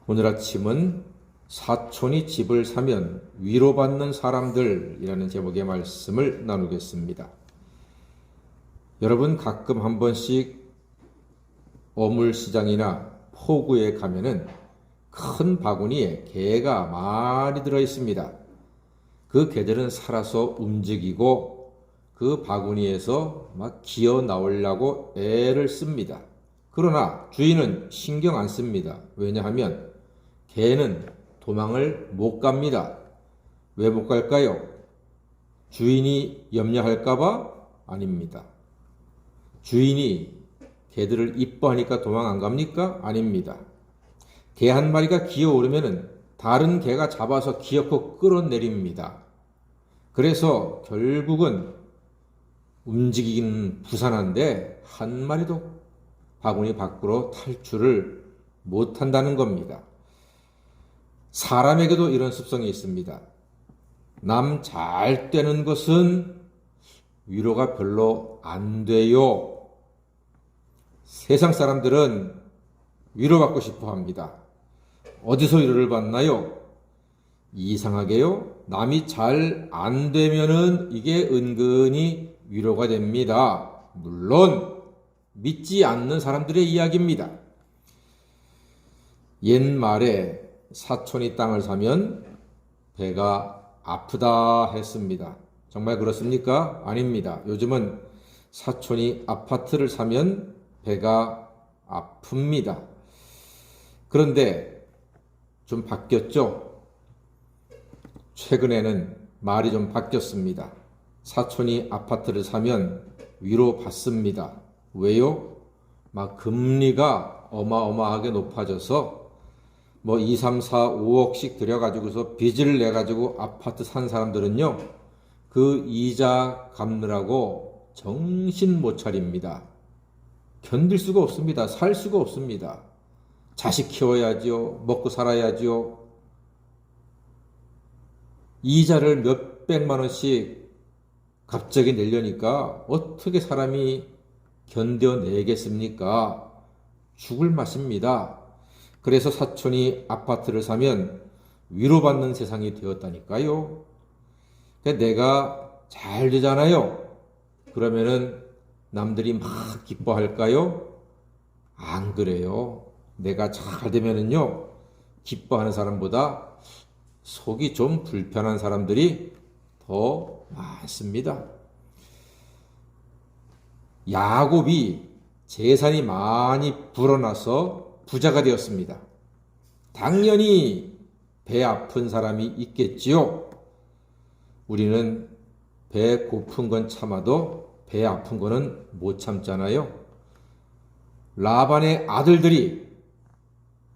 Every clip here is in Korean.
오늘 아침은 사촌이 집을 사면 위로받는 사람들이라는 제목의 말씀을 나누겠습니다. 여러분 가끔 한 번씩 어물시장이나 포구에 가면은 큰 바구니에 게가 많이 들어 있습니다. 그 게들은 살아서 움직이고 그 바구니에서 막 기어 나오려고 애를 씁니다. 그러나 주인은 신경 안 씁니다. 왜냐하면 개는 도망을 못 갑니다. 왜 못 갈까요? 주인이 염려할까봐? 아닙니다. 주인이 개들을 이뻐하니까 도망 안 갑니까? 아닙니다. 개 한 마리가 기어오르면은 다른 개가 잡아서 기어코 끌어내립니다. 그래서 결국은 움직이긴 부산한데 한 마리도 바구니 밖으로 탈출을 못한다는 겁니다. 사람에게도 이런 습성이 있습니다. 남 잘 되는 것은 위로가 별로 안 돼요. 세상 사람들은 위로받고 싶어 합니다. 어디서 위로를 받나요? 이상하게요. 남이 잘 안 되면은 이게 은근히 위로가 됩니다. 물론 믿지 않는 사람들의 이야기입니다. 옛말에 사촌이 땅을 사면 배가 아프다 했습니다. 정말 그렇습니까? 아닙니다. 요즘은 사촌이 아파트를 사면 배가 아픕니다. 그런데 좀 바뀌었죠? 최근에는 말이 좀 바뀌었습니다. 사촌이 아파트를 사면 위로받습니다. 왜요? 막 금리가 어마어마하게 높아져서 2, 3, 4, 5억씩 들여가지고서 빚을 내가지고 아파트 산 사람들은요, 그 이자 갚느라고 정신 못 차립니다. 견딜 수가 없습니다. 살 수가 없습니다. 자식 키워야지요. 먹고 살아야지요. 이자를 몇백만 원씩 갑자기 내려니까 어떻게 사람이 견뎌내겠습니까? 죽을 맛입니다. 그래서 사촌이 아파트를 사면 위로받는 세상이 되었다니까요. 내가 잘 되잖아요. 그러면은 남들이 막 기뻐할까요? 안 그래요. 내가 잘 되면은요, 기뻐하는 사람보다 속이 좀 불편한 사람들이 더 많습니다. 야곱이 재산이 많이 불어나서 부자가 되었습니다. 당연히 배 아픈 사람이 있겠지요. 우리는 배 고픈 건 참아도 배 아픈 거는 못 참잖아요. 라반의 아들들이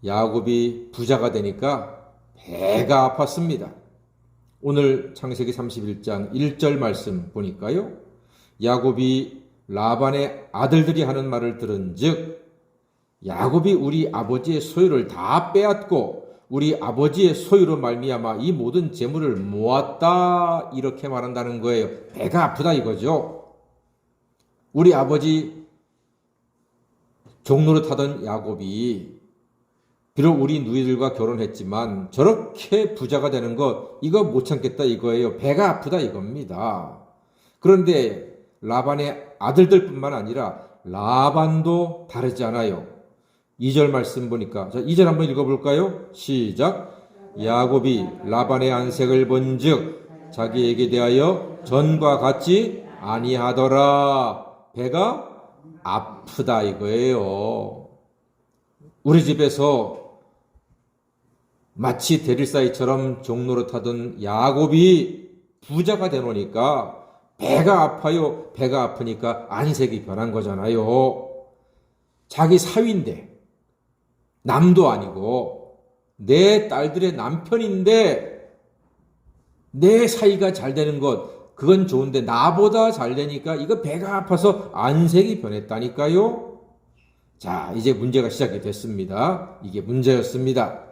야곱이 부자가 되니까 배가 아팠습니다. 오늘 창세기 31장 1절 말씀 보니까요. 야곱이 라반의 아들들이 하는 말을 들은즉 야곱이 우리 아버지의 소유를 다 빼앗고 우리 아버지의 소유로 말미암아 이 모든 재물을 모았다 이렇게 말한다는 거예요. 배가 아프다 이거죠. 우리 아버지 종로를 타던 야곱이 비록 우리 누이들과 결혼했지만 저렇게 부자가 되는 거 이거 못 참겠다 이거예요. 배가 아프다 이겁니다. 그런데 라반의 아들들뿐만 아니라 라반도 다르지 않아요. 2절 말씀 보니까, 자, 2절 한번 읽어볼까요? 시작. 야곱이 라반의 안색을 본즉 자기에게 대하여 전과 같이 아니하더라. 배가 아프다 이거예요. 우리 집에서 마치 대릴사이처럼 종로를 타던 야곱이 부자가 되노니까 배가 아파요. 배가 아프니까 안색이 변한 거잖아요. 자기 사위인데 남도 아니고 내 딸들의 남편인데 내 사이가 잘 되는 것 그건 좋은데 나보다 잘 되니까 이거 배가 아파서 안색이 변했다니까요. 자, 이제 문제가 시작이 됐습니다. 이게 문제였습니다.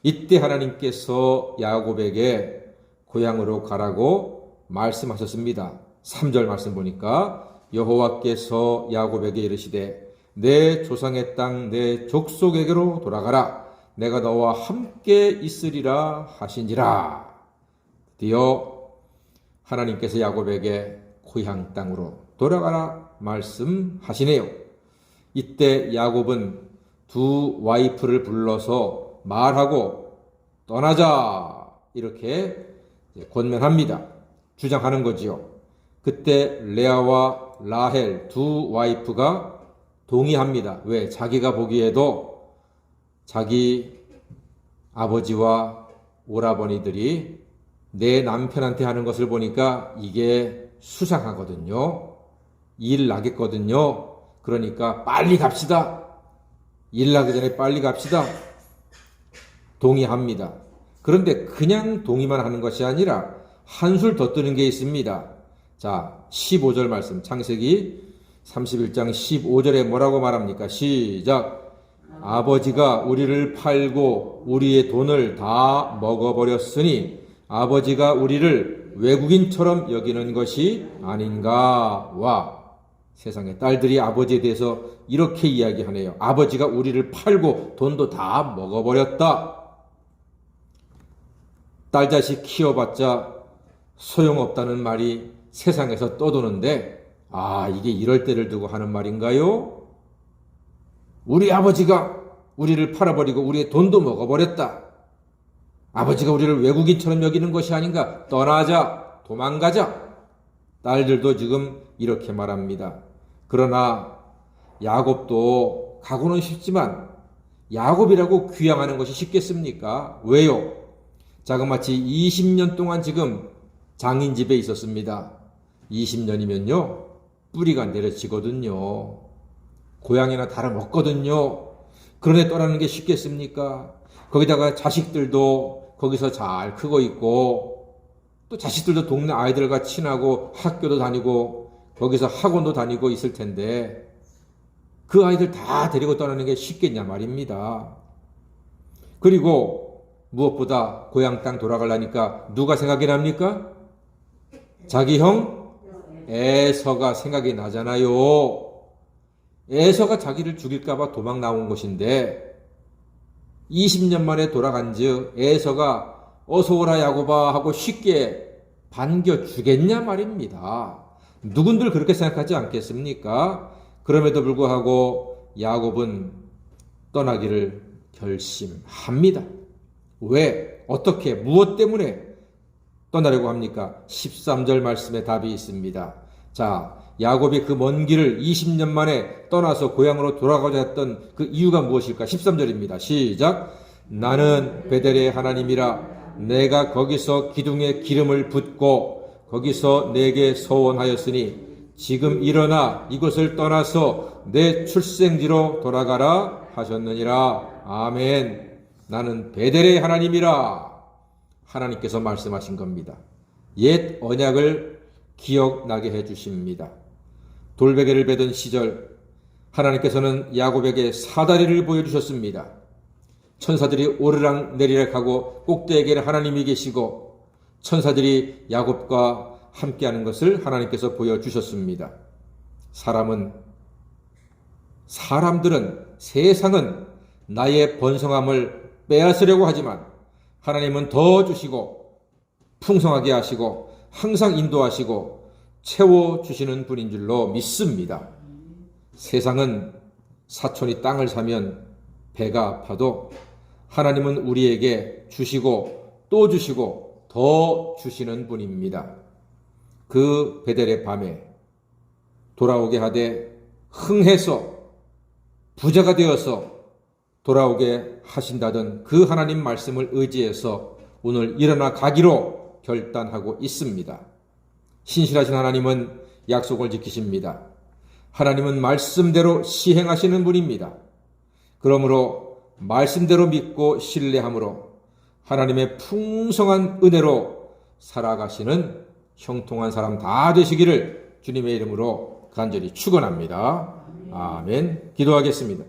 이때 하나님께서 야곱에게 고향으로 가라고 말씀하셨습니다. 3절 말씀 보니까 여호와께서 야곱에게 이르시되 내 조상의 땅 내 족속에게로 돌아가라. 내가 너와 함께 있으리라 하신지라. 드디어 하나님께서 야곱에게 고향 땅으로 돌아가라 말씀하시네요. 이때 야곱은 두 와이프를 불러서 말하고 떠나자 이렇게 권면합니다. 주장하는 거지요. 그때 레아와 라헬 두 와이프가 동의합니다. 왜? 자기가 보기에도 자기 아버지와 오라버니들이 내 남편한테 하는 것을 보니까 이게 수상하거든요. 일 나겠거든요. 그러니까 빨리 갑시다. 일 나기 전에 빨리 갑시다. 동의합니다. 그런데 그냥 동의만 하는 것이 아니라 한술 더 뜨는 게 있습니다. 자, 15절 말씀, 창세기 31장 15절에 뭐라고 말합니까? 시작. 아버지가 우리를 팔고 우리의 돈을 다 먹어버렸으니 아버지가 우리를 외국인처럼 여기는 것이 아닌가와. 세상의 딸들이 아버지에 대해서 이렇게 이야기하네요. 아버지가 우리를 팔고 돈도 다 먹어버렸다. 딸 자식 키워봤자 소용없다는 말이 세상에서 떠도는데, 이게 이럴 때를 두고 하는 말인가요? 우리 아버지가 우리를 팔아버리고 우리의 돈도 먹어버렸다. 아버지가 우리를 외국인처럼 여기는 것이 아닌가? 떠나자, 도망가자. 딸들도 지금 이렇게 말합니다. 그러나 야곱도 가고는 싶지만 야곱이라고 귀양하는 것이 쉽겠습니까? 왜요? 자그마치 20년 동안 지금 장인 집에 있었습니다. 20년이면요 뿌리가 내려지거든요. 고향이나 다름없거든요. 그런데 떠나는 게 쉽겠습니까? 거기다가 자식들도 거기서 잘 크고 있고, 또 자식들도 동네 아이들과 친하고 학교도 다니고 거기서 학원도 다니고 있을 텐데 그 아이들 다 데리고 떠나는 게 쉽겠냐 말입니다. 그리고 무엇보다 고향 땅 돌아가려니까 누가 생각이 납니까? 자기 형 에서가 생각이 나잖아요. 에서가 자기를 죽일까봐 도망 나온 것인데 20년 만에 돌아간즉 에서가 어서 오라 야곱아 하고 쉽게 반겨주겠냐 말입니다. 누군들 그렇게 생각하지 않겠습니까? 그럼에도 불구하고 야곱은 떠나기를 결심합니다. 왜? 어떻게? 무엇 때문에 떠나려고 합니까? 13절 말씀에 답이 있습니다. 자, 야곱이 그 먼 길을 20년 만에 떠나서 고향으로 돌아가자 했던 그 이유가 무엇일까? 13절입니다. 시작. 나는 베델의 하나님이라 내가 거기서 기둥에 기름을 붓고 거기서 내게 서원하였으니 지금 일어나 이곳을 떠나서 내 출생지로 돌아가라 하셨느니라. 아멘. 나는 베델의 하나님이라. 하나님께서 말씀하신 겁니다. 옛 언약을 기억나게 해주십니다. 돌베개를 베던 시절 하나님께서는 야곱에게 사다리를 보여주셨습니다. 천사들이 오르락 내리락 하고 꼭대기에는 하나님이 계시고 천사들이 야곱과 함께하는 것을 하나님께서 보여주셨습니다. 사람들은 세상은 나의 번성함을 빼앗으려고 하지만 하나님은 더 주시고 풍성하게 하시고 항상 인도하시고 채워주시는 분인 줄로 믿습니다. 세상은 사촌이 땅을 사면 배가 아파도 하나님은 우리에게 주시고 또 주시고 더 주시는 분입니다. 그 베델의 밤에 돌아오게 하되 흥해서 부자가 되어서 돌아오게 하신다던 그 하나님 말씀을 의지해서 오늘 일어나 가기로 결단하고 있습니다. 신실하신 하나님은 약속을 지키십니다. 하나님은 말씀대로 시행하시는 분입니다. 그러므로 말씀대로 믿고 신뢰함으로 하나님의 풍성한 은혜로 살아가시는 형통한 사람 다 되시기를 주님의 이름으로 간절히 축원합니다. 아멘. 기도하겠습니다.